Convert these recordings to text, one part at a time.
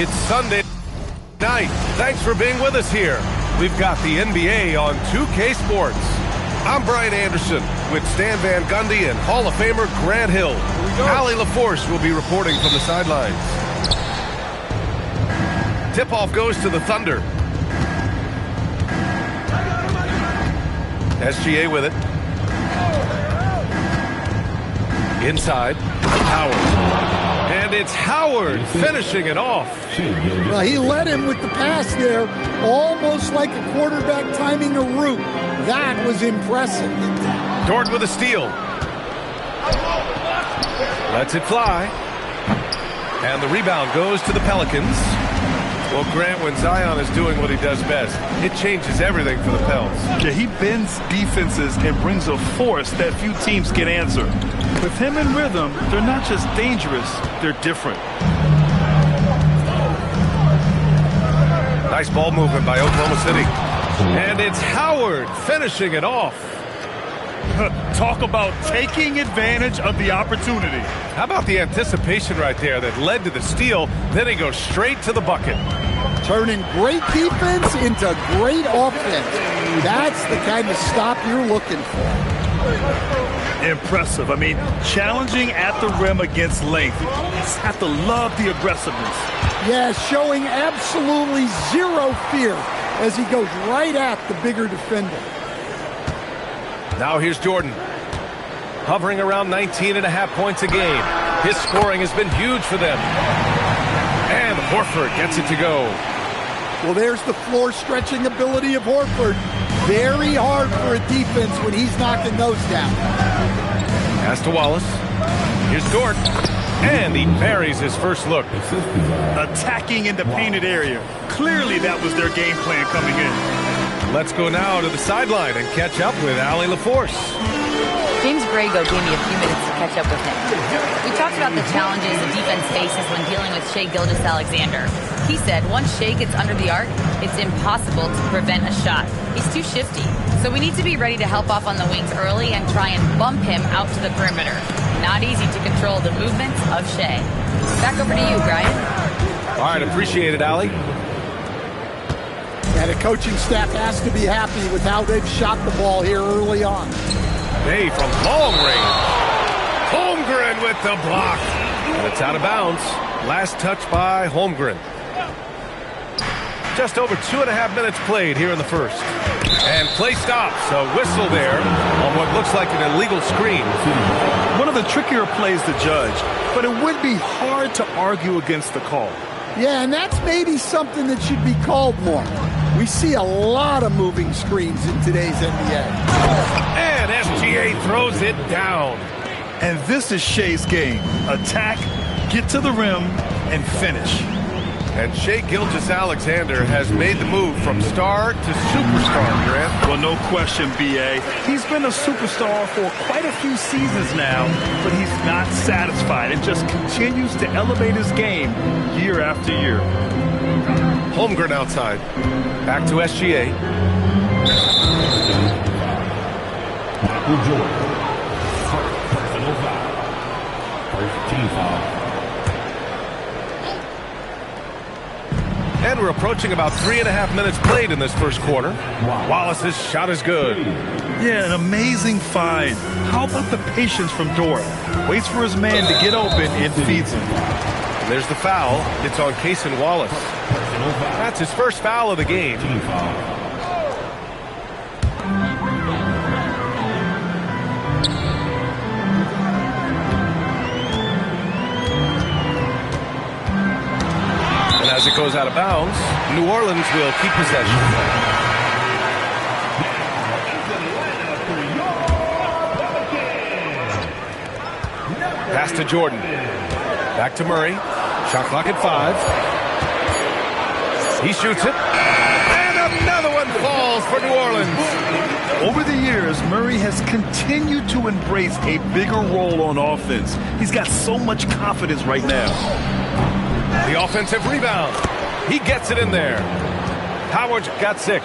It's Sunday night. Thanks for being with us here. We've got the NBA on 2K Sports. I'm Brian Anderson with Stan Van Gundy and Hall of Famer Grant Hill. Allie LaForce will be reporting from the sidelines. Tip-off goes to the Thunder. SGA with it. Inside, Howard. And it's Howard finishing it off. Well, he led him with the pass there, almost like a quarterback timing a route. That was impressive. Dort with a steal. Lets it fly. And the rebound goes to the Pelicans. Well, Grant, when Zion is doing what he does best, it changes everything for the Pels. Yeah, he bends defenses and brings a force that few teams can answer. With him in rhythm, they're not just dangerous, they're different. Nice ball movement by Oklahoma City. And it's Howard finishing it off. Talk about taking advantage of the opportunity. How about the anticipation right there that led to the steal? Then he goes straight to the bucket. Turning great defense into great offense. That's the kind of stop you're looking for. Impressive. I mean, challenging at the rim against length. You just have to love the aggressiveness. Yeah, showing absolutely zero fear as he goes right at the bigger defender. Now here's Jordan. Hovering around 19.5 points a game. His scoring has been huge for them. And Horford gets it to go. Well, there's the floor-stretching ability of Horford. Very hard for a defense when he's knocking those down. Pass to Wallace. Here's Dort. And he buries his first look. Attacking in the painted area. Clearly that was their game plan coming in. Let's go now to the sideline and catch up with Allie LaForce. James Brago gave me a few minutes to catch up with him. We talked about the challenges the defense faces when dealing with Shai Gilgeous-Alexander. He said once Shai gets under the arc, it's impossible to prevent a shot. He's too shifty. So we need to be ready to help off on the wings early and try and bump him out to the perimeter. Not easy to control the movements of Shai. Back over to you, Brian. All right, appreciate it, Allie. And the coaching staff has to be happy with how they've shot the ball here early on. Hey, from long range. Holmgren with the block. And it's out of bounds. Last touch by Holmgren. Just over 2.5 minutes played here in the first. And play stops. A whistle there on what looks like an illegal screen. One of the trickier plays to judge, but it would be hard to argue against the call. Yeah, and that's maybe something that should be called more. We see a lot of moving screens in today's NBA. And SGA throws it down. And this is Shai's game. Attack, get to the rim, and finish. And Shai Gilgeous-Alexander has made the move from star to superstar, Grant. Well, no question, B.A. He's been a superstar for quite a few seasons now, but he's not satisfied and just continues to elevate his game year after year. Holmgren outside. Back to SGA. And we're approaching about 3.5 minutes played in this first quarter. Wallace's shot is good. Yeah, an amazing find. How about the patience from Dort? Waits for his man to get open and feeds him. And there's the foul. It's on Cason Wallace. That's his first foul of the game. And as it goes out of bounds, New Orleans will keep possession. Pass to Jordan. Back to Murray. Shot clock at 5. He shoots it. And another one falls for New Orleans. Over the years, Murray has continued to embrace a bigger role on offense. He's got so much confidence right now. The offensive rebound. He gets it in there. Howard got 6.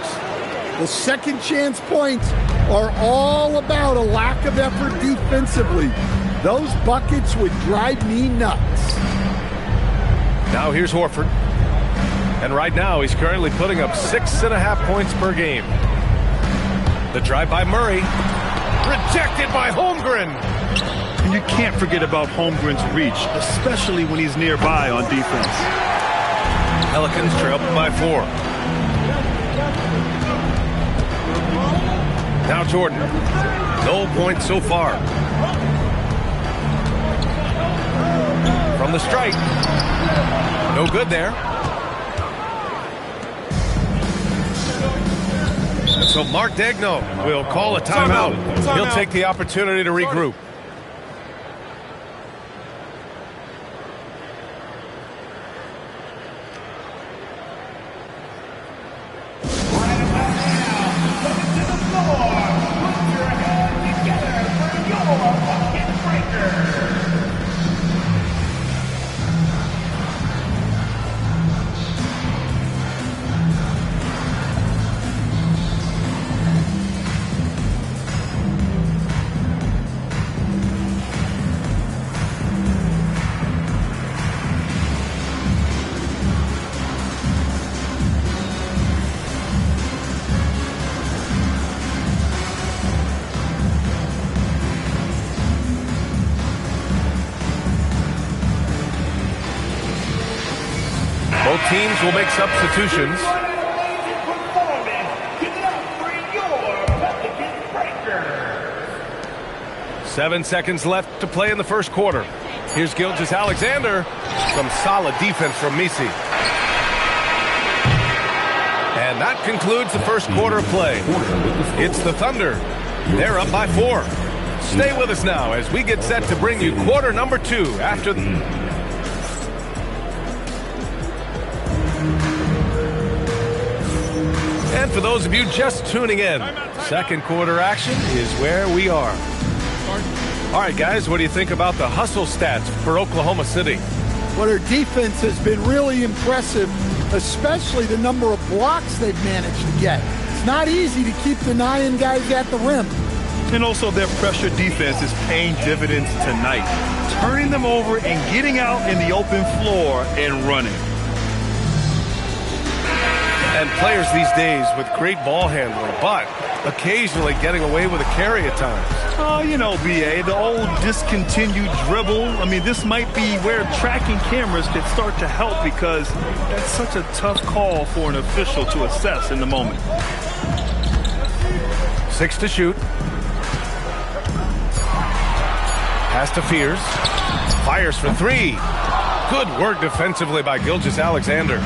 The second chance points are all about a lack of effort defensively. Those buckets would drive me nuts. Now here's Horford. And right now, he's currently putting up 6.5 points per game. The drive by Murray. Rejected by Holmgren. And you can't forget about Holmgren's reach, especially when he's nearby on defense. Pelicans trail by 4. Now Jordan. No points so far. From the strike. No good there. So Mark Daigneault will call a timeout. He'll take the opportunity to regroup. Both teams will make substitutions. Seven seconds left to play in the first quarter. Here's Gilgeous-Alexander. Some solid defense from Misi. And that concludes the first quarter of play. It's the Thunder. They're up by 4. Stay with us now as we get set to bring you quarter number 2 after the... And for those of you just tuning in, second quarter action is where we are. All right, guys, what do you think about the hustle stats for Oklahoma City? Well, their defense has been really impressive, especially the number of blocks they've managed to get. It's not easy to keep denying guys at the rim. And also their pressure defense is paying dividends tonight, turning them over and getting out in the open floor and running. And players these days with great ball handling, but occasionally getting away with a carry at times. Oh, you know, B.A., the old discontinued dribble. I mean, this might be where tracking cameras could start to help because that's such a tough call for an official to assess in the moment. 6 to shoot. Pass to Fears. Fires for 3. Good work defensively by Gilgeous-Alexander.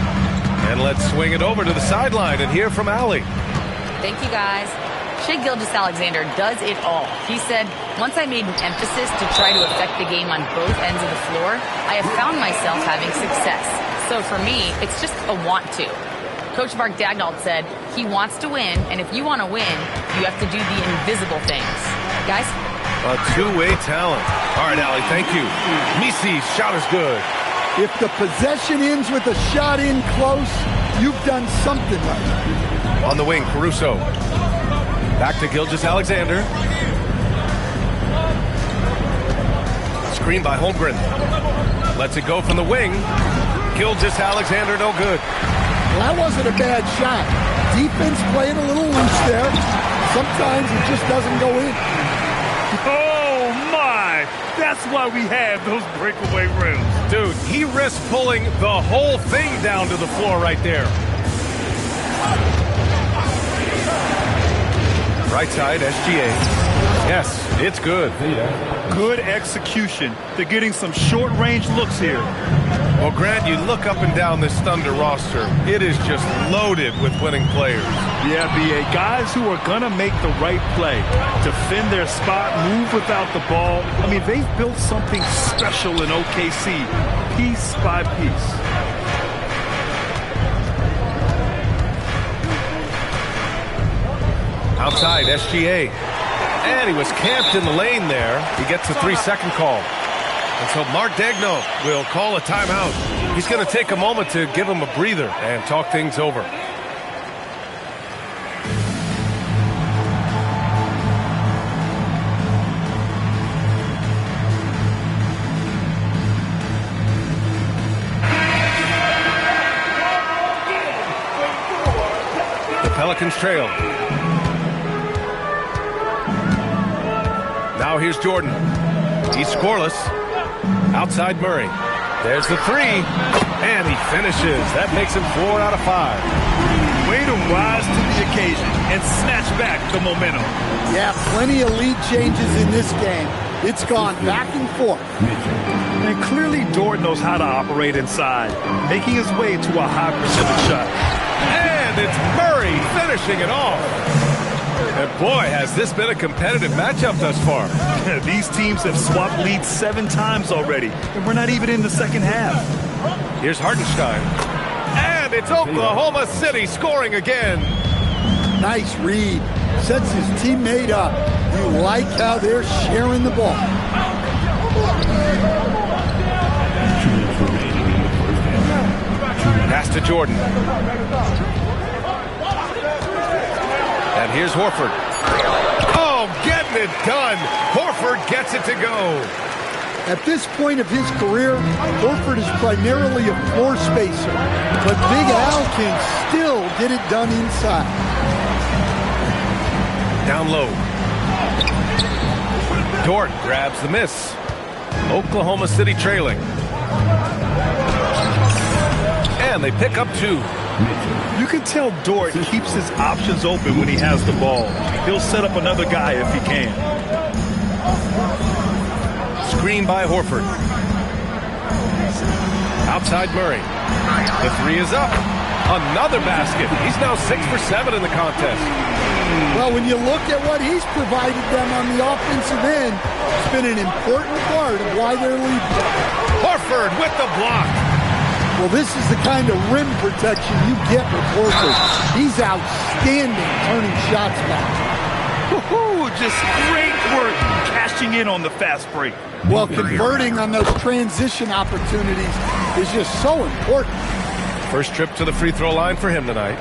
And let's swing it over to the sideline and hear from Allie. Thank you, guys. Shai Gilgeous-Alexander does it all. He said, once I made an emphasis to try to affect the game on both ends of the floor, I have found myself having success. So for me, it's just a want to. Coach Mark Daigneault said he wants to win, and if you want to win, you have to do the invisible things. Guys? A two-way talent. All right, Allie, thank you. Misi's shot is good. If the possession ends with a shot in close, you've done something right. On the wing, Caruso. Back to Gilgeous-Alexander. Screen by Holmgren. Lets it go from the wing. Gilgeous-Alexander, no good. Well, that wasn't a bad shot. Defense playing a little loose there. Sometimes it just doesn't go in. Oh, my! That's why we have those breakaway rims. Dude, he risked pulling the whole thing down to the floor right there. Right side, SGA. Yes, it's good. Good execution. They're getting some short-range looks here. Well, Grant, you look up and down this Thunder roster. It is just loaded with winning players. Yeah, B.A., guys who are going to make the right play, defend their spot, move without the ball. I mean, they've built something special in OKC, piece by piece. Outside, SGA. And he was camped in the lane there. He gets a 3-second call. And so Mark Daigneault will call a timeout. He's going to take a moment to give him a breather and talk things over. Pelicans trail. Now here's Jordan. He's scoreless. Outside Murray. There's the three. And he finishes. That makes him 4 out of 5. Way to rise to the occasion and snatch back the momentum. Yeah, plenty of lead changes in this game. It's gone back and forth. And clearly Dort knows how to operate inside, making his way to a high percentage shot. And it's Murray finishing it off. And boy, has this been a competitive matchup thus far. These teams have swapped leads 7 times already, and we're not even in the second half. Here's Hartenstein. And it's Oklahoma City scoring again. Nice read. Sets his teammate up. You like how they're sharing the ball. Pass to Jordan. And here's Horford. Oh, getting it done. Horford gets it to go. At this point of his career, Horford is primarily a floor spacer, but Big Al can still get it done inside. Down low. Dort grabs the miss. Oklahoma City trailing. And they pick up 2. You can tell Dort keeps his options open when he has the ball. He'll set up another guy if he can. Screen by Horford. Outside Murray. The 3 is up. Another basket. He's now 6 for 7 in the contest. Well, when you look at what he's provided them on the offensive end, it's been an important part of why they're leading. Horford with the block. Well, this is the kind of rim protection you get with Horford. He's outstanding turning shots back. Woohoo! Just great work cashing in on the fast break. Well, converting on those transition opportunities is just so important. First trip to the free throw line for him tonight.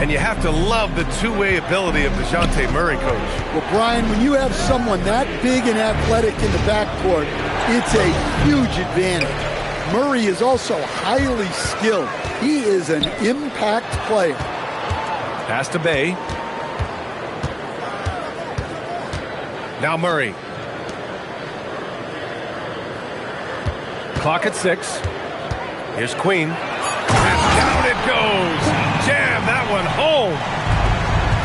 And you have to love the two-way ability of DeJounte Murray, Coach. Well, Brian, when you have someone that big and athletic in the backcourt, it's a huge advantage. Murray is also highly skilled. He is an impact player. Pass to Bay. Now Murray. Clock at 6. Here's Queen. And down it goes. Jam that one home.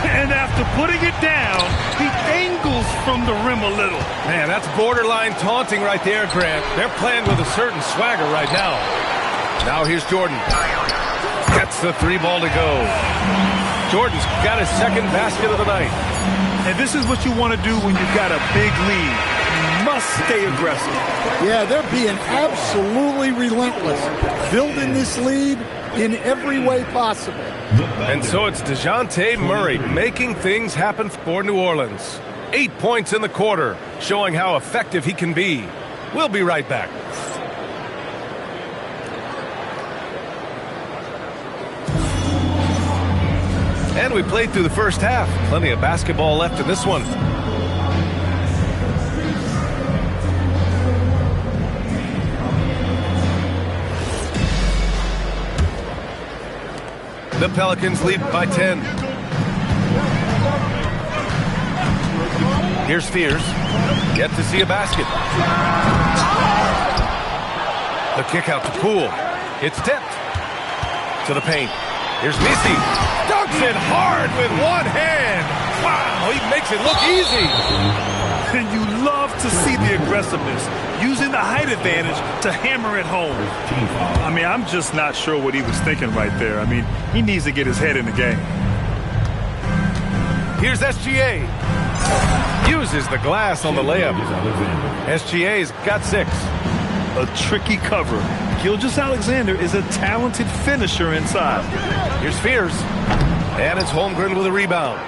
And after putting it down, he angles from the rim a little. Man, that's borderline taunting right there, Grant. They're playing with a certain swagger right now. Now here's Jordan. Gets the 3 ball to go. Jordan's got his second basket of the night. And this is what you want to do when you've got a big lead. You must stay aggressive. Yeah, they're being absolutely relentless, building this lead in every way possible. And so it's DeJounte Murray making things happen for New Orleans. 8 points in the quarter, showing how effective he can be. We'll be right back. And we played through the first half. Plenty of basketball left in this one. The Pelicans lead by 10. Here's Fears. Yet to see a basket. The kick out to Poole. It's tipped. To the paint. Here's Missy. Dunks it hard with one hand. Wow, he makes it look easy. And you love to see the aggressiveness, using the height advantage to hammer it home. I mean, I'm just not sure what he was thinking right there. I mean, he needs to get his head in the game. Here's SGA. Uses the glass on the layup. SGA's got 6. A tricky cover. Gilgeous-Alexander is a talented finisher inside. Here's Fears. And it's Holmgren with a rebound.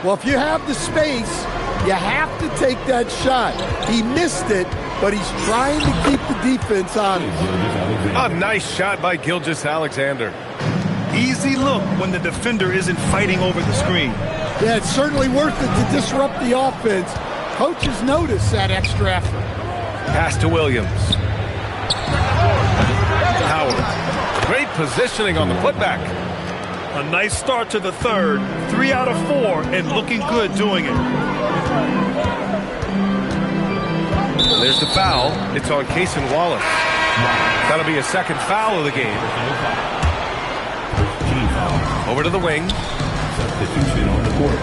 Well, if you have the space, you have to take that shot. He missed it, but he's trying to keep the defense on him. A nice shot by Gilgeous-Alexander. Easy look when the defender isn't fighting over the screen. Yeah, it's certainly worth it to disrupt the offense. Coaches notice that extra effort. Pass to Williams. Howard. Great positioning on the putback. A nice start to the third. 3 out of 4 and looking good doing it. There's the foul. It's on Cason Wallace. That'll be a second foul of the game. Over to the wing. Substitution on the court.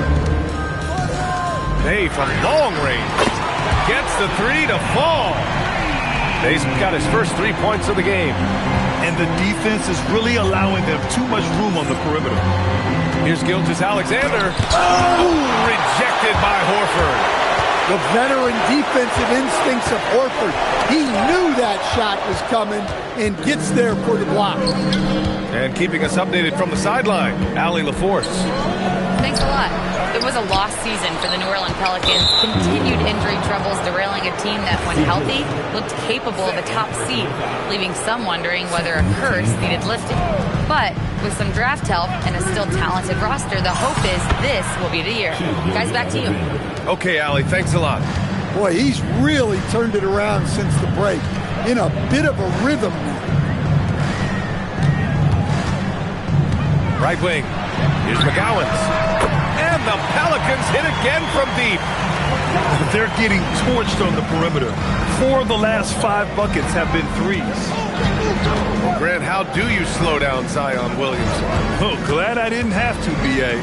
Hey, from long range. Gets the three to fall. He's got his first 3 points of the game. And the defense is really allowing them too much room on the perimeter. Here's Gilgeous-Alexander. Oh, rejected by Horford. The veteran defensive instincts of Horford. He knew that shot was coming and gets there for the block. And keeping us updated from the sideline, Allie LaForce. Thanks a lot. It was a lost season for the New Orleans Pelicans. Continued injury troubles derailing a team that, when healthy, looked capable of a top seed, leaving some wondering whether a curse needed lifting. But with some draft help and a still talented roster, the hope is this will be the year. Guys, back to you. Okay, Allie, thanks a lot. Boy, he's really turned it around since the break. In a bit of a rhythm now. Right wing. Here's McGowens. And the Pelicans hit again from deep. They're getting torched on the perimeter. 4 of the last 5 buckets have been threes. Well, Grant, how do you slow down Zion Williamson? Oh, glad I didn't have to, B.A.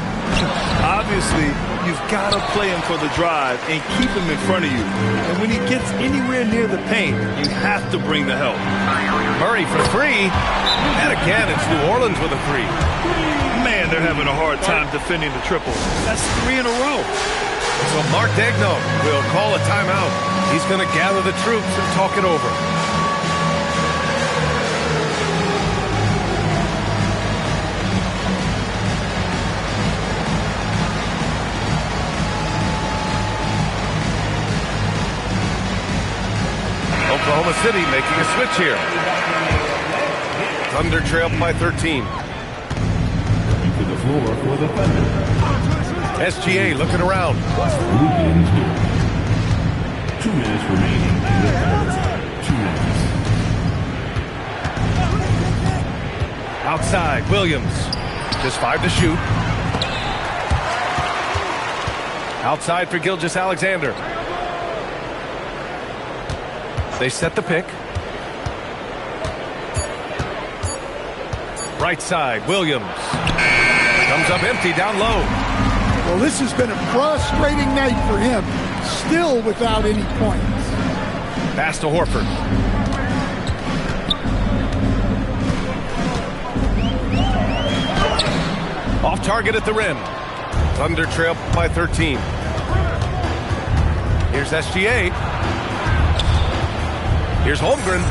Obviously, you've got to play him for the drive and keep him in front of you. And when he gets anywhere near the paint, you have to bring the help. Murray for 3. And again, it's New Orleans with a 3. Man, they're having a hard time defending the triple. That's 3 in a row. So Mark Daigneault will call a timeout. He's going to gather the troops and talk it over. Oklahoma City making a switch here. Thunder trailed by 13. To the floor for the Thunder. SGA looking around. 2 minutes remaining in the third. 2 minutes. Outside, Williams. Just 5 to shoot. Outside for Gilgeous-Alexander. They set the pick. Right side, Williams. Comes up empty down low. Well, this has been a frustrating night for him. Still without any points. Pass to Horford. Off target at the rim. Thunder trail by 13. Here's SGA. Here's Holmgren.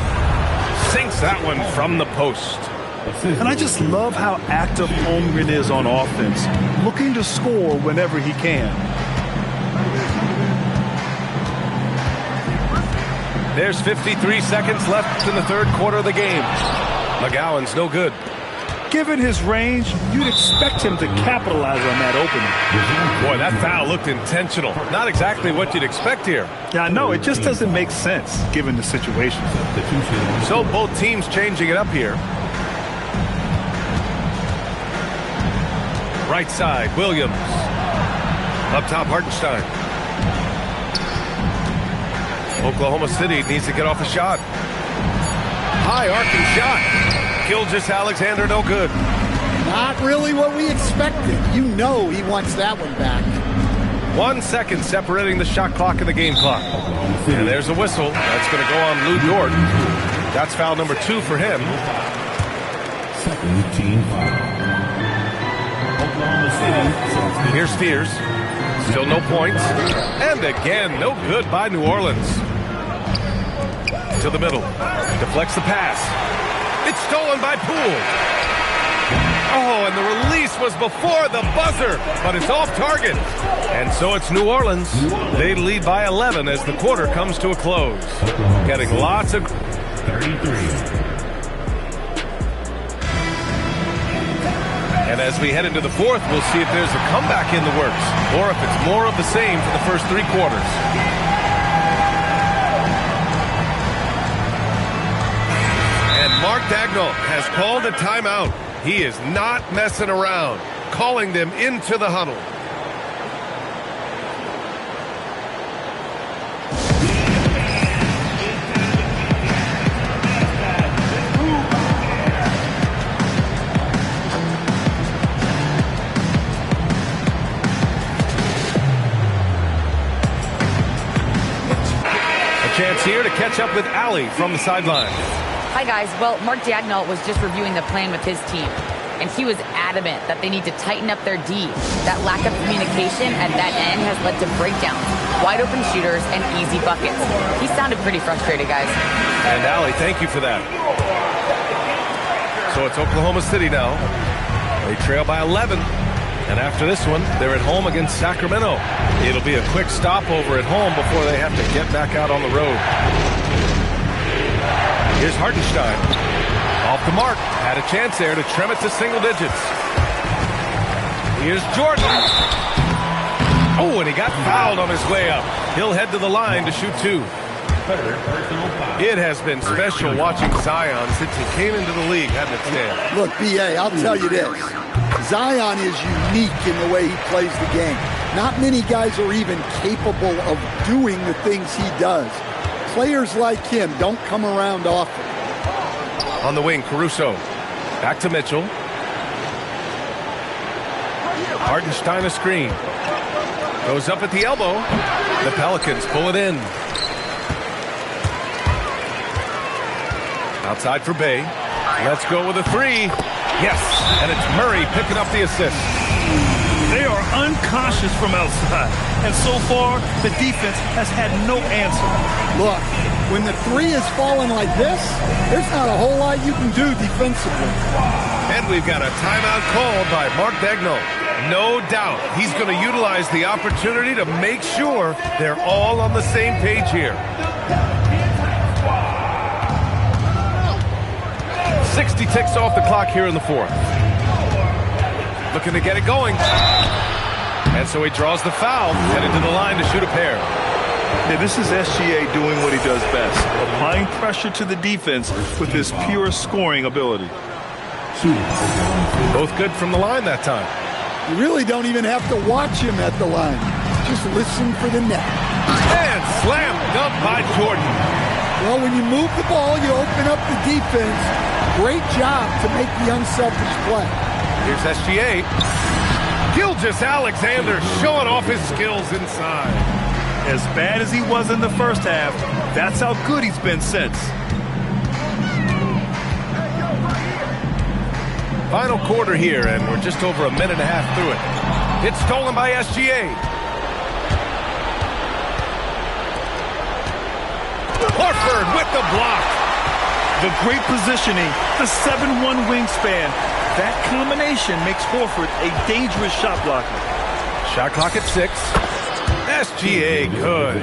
Sinks that one from the post. And I just love how active Holmgren is on offense, looking to score whenever he can. There's 53 seconds left in the third quarter of the game. McGowan's no good. Given his range, you'd expect him to capitalize on that opening. Boy, that foul looked intentional. Not exactly what you'd expect here. Yeah, I know. It just doesn't make sense given the situation. So both teams changing it up here. Right side, Williams. Up top, Hartenstein. Oklahoma City needs to get off a shot. High arcing shot. Gilgeous-Alexander, no good. Not really what we expected. You know he wants that one back. 1 second separating the shot clock and the game clock. And there's a whistle. That's going to go on Lou Dort. That's foul number 2 for him. Second team foul. Oklahoma City. Here's Spears. Still no points. And again, no good by New Orleans. To the middle. Deflects the pass. It's stolen by Poole. Oh, and the release was before the buzzer, but it's off target. And so it's New Orleans. They lead by 11 as the quarter comes to a close. Getting lots of... 33. And as we head into the fourth, we'll see if there's a comeback in the works, or if it's more of the same for the first 3 quarters. And Mark Daigneault has called a timeout. He is not messing around, calling them into the huddle. Chance here to catch up with Allie from the sideline. Hi, guys. Well, Mark Daigneault was just reviewing the plan with his team, and he was adamant that they need to tighten up their D. That lack of communication at that end has led to breakdowns, wide open shooters, and easy buckets. He sounded pretty frustrated, guys. And Allie, thank you for that. So it's Oklahoma City now. They trail by 11. And after this one, they're at home against Sacramento. It'll be a quick stopover at home before they have to get back out on the road. Here's Hartenstein. Off the mark. Had a chance there to trim it to single digits. Here's Jordan. Oh, and he got fouled on his way up. He'll head to the line to shoot two. It has been special watching Zion since he came into the league, hasn't it, Stan? Look, B.A., I'll tell you this. Zion is unique in the way he plays the game. Not many guys are even capable of doing the things he does. Players like him don't come around often. On the wing, Caruso. Back to Mitchell. Hartenstein a screen. Goes up at the elbow. The Pelicans pull it in. Outside for Bay. Let's go with a three. Yes, and it's Murray picking up the assist. They are unconscious from outside, and so far, the defense has had no answer. Look, when the three is falling like this, there's not a whole lot you can do defensively. And we've got a timeout called by Mark Daigneault. No doubt he's going to utilize the opportunity to make sure they're all on the same page here. 60 ticks off the clock here in the fourth. Looking to get it going. And so he draws the foul, headed to the line to shoot a pair. Yeah, this is SGA doing what he does best, applying pressure to the defense with his pure scoring ability. Both good from the line that time. You really don't even have to watch him at the line. Just listen for the net. And slam dunk by Jordan. Well, when you move the ball, you open up the defense. Great job to make the unselfish play. Here's SGA. Gilgeous-Alexander showing off his skills inside. As bad as he was in the first half, that's how good he's been since. Final quarter here, and we're just over a minute and a half through it. It's stolen by SGA. Horford with the block. The great positioning, the 7'1" wingspan. That combination makes Horford a dangerous shot blocker. Shot clock at 6. SGA good.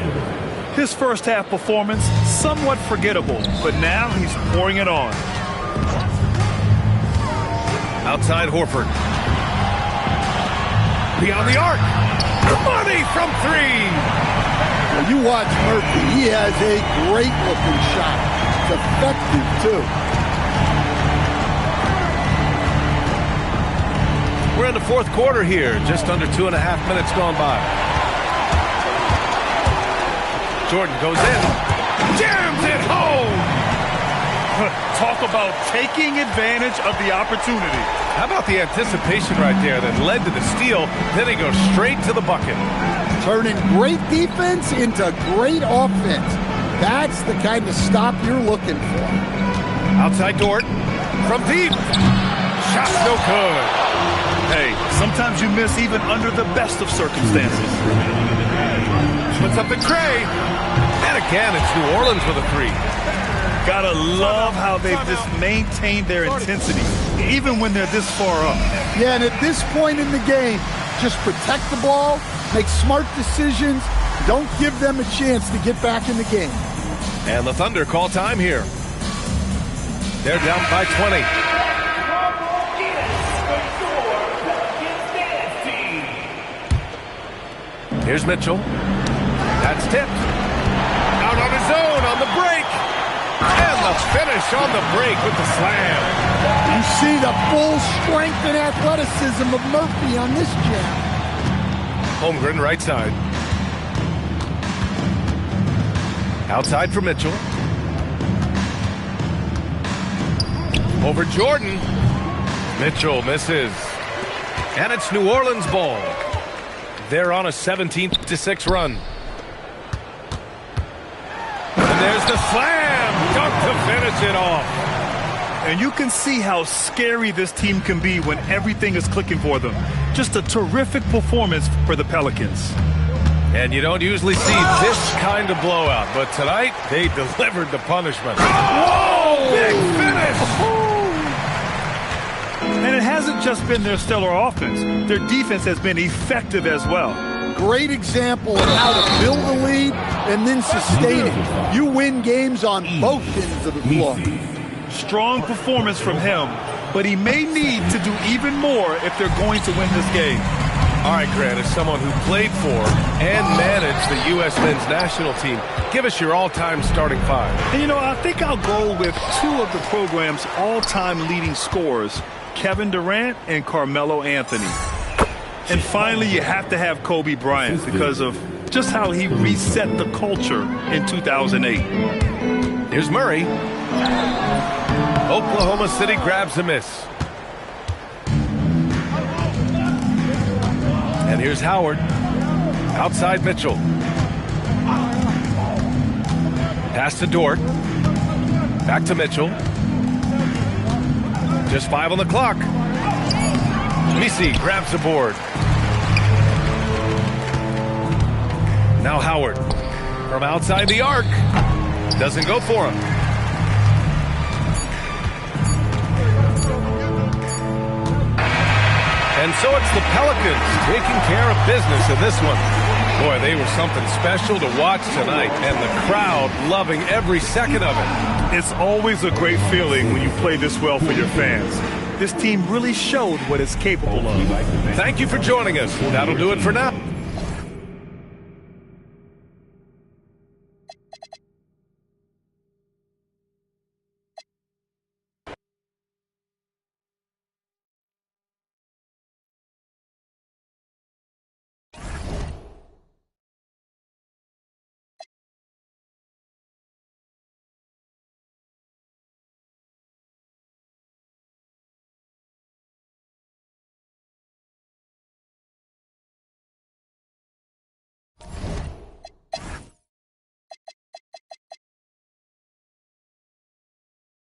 His first half performance, somewhat forgettable, but now he's pouring it on. Outside Horford. Beyond the arc. Money from 3. Well, you watch Murphy. He has a great-looking shot. It's effective, too. We're in the fourth quarter here. Just under 2.5 minutes gone by. Jordan goes in. Jams it home. Talk about taking advantage of the opportunity. How about the anticipation right there that led to the steal? Then he goes straight to the bucket. Turning great defense into great offense. That's the kind of stop you're looking for. Outside Dort. From deep. Shot's no good. Hey, sometimes you miss even under the best of circumstances. Puts up the Cray. And again, it's New Orleans with a 3. Gotta love how they've just maintained their intensity, even when they're this far up. Yeah, and at this point in the game, just protect the ball, make smart decisions, don't give them a chance to get back in the game. And the Thunder call time here. They're down by 20. Here's Mitchell. That's tipped. Out on his own on the break. And the finish on the break with the slam. You see the full strength and athleticism of Murphy on this jam. Holmgren right side. Outside for Mitchell. Over Jordan. Mitchell misses. And it's New Orleans ball. They're on a 17-6 run. And there's the slam. Dunk to finish it off. And you can see how scary this team can be when everything is clicking for them. Just a terrific performance for the Pelicans. And you don't usually see this kind of blowout, but tonight they delivered the punishment. Whoa! Big finish! And it hasn't just been their stellar offense. Their defense has been effective as well. Great example of how to build a lead and then sustain it. You win games on both ends of the floor. Strong performance from him, but he may need to do even more if they're going to win this game. All right, Grant, as someone who played for and managed the U.S. men's national team, give us your all-time starting five. And, you know, I think I'll go with two of the program's all-time leading scorers, Kevin Durant and Carmelo Anthony. And finally, you have to have Kobe Bryant because of just how he reset the culture in 2008. Here's Murray. Oklahoma City grabs a miss. And here's Howard. Outside Mitchell. Pass to Dort. Back to Mitchell. Just 5 on the clock. Misi grabs the board. Now Howard. From outside the arc. Doesn't go for him. And so it's the Pelicans taking care of business in this one. Boy, they were something special to watch tonight, and the crowd loving every second of it. It's always a great feeling when you play this well for your fans. This team really showed what it's capable of. Thank you for joining us. That'll do it for now.